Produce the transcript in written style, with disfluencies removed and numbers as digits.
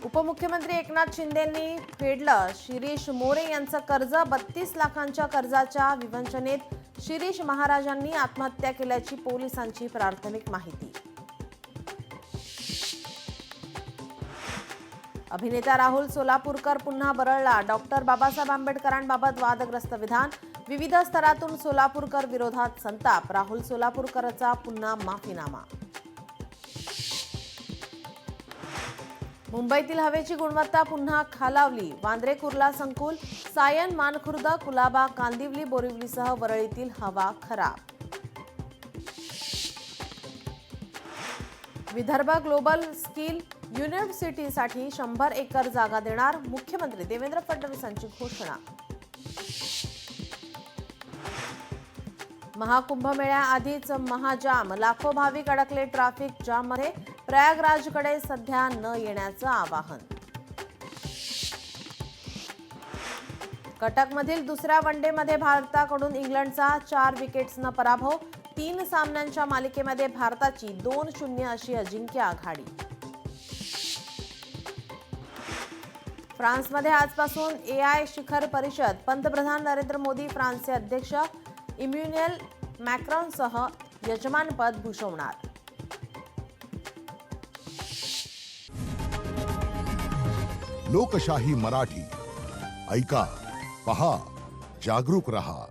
उपमुख्यमंत्री एकनाथ शिंदेंनी फेडलं शिरीष मोरे यांचं कर्ज. 32 लाखांच्या कर्जाच्या विवंचनेत शिरीष महाराजांनी आत्महत्या केल्याची पोलिसांची प्राथमिक माहिती. अभिनेता राहुल सोलापूरकर पुन्हा बरळला. डॉक्टर बाबासाहेब आंबेडकरांबाबत वादग्रस्त विधान. विविध स्तरातून सोलापूरकर विरोधात संताप. राहुल सोलापूरकरचा पुन्हा माफीनामा. मुंबईतील हवेची गुणवत्ता पुन्हा खालावली. वांद्रे कुर्ला संकुल, सायन, मानखुर्द, कुलाबा, कांदिवली, बोरिवलीसह वरळीतील हवा खराब. विदर्भ ग्लोबल स्किल युनिव्हर्सिटीसाठी 100 एकर जागा देणार. मुख्यमंत्री देवेंद्र फडणवीसांची घोषणा. महाकुंभमेळ्याआधीच महाजाम. लाखो भाविक अडकले ट्रॅफिक जाममध्ये. प्रयागराजकडे सध्या न येण्याचं आवाहन. कटकमधील दुसऱ्या वनडेमध्ये भारताकडून इंग्लंडचा 4 विकेट्सनं पराभव. 3 सामन्यांच्या मालिकेमध्ये भारताची 2-0 अशी अजिंक्य आघाडी. फ्रान्समध्ये आजपासून AI शिखर परिषद. पंतप्रधान नरेंद्र मोदी फ्रान्सचे अध्यक्ष इमॅन्युएल मॅक्रॉनसह यजमानपद भूषवणार. लोकशाही मराठी ऐका, पहा, जागरूक रहा.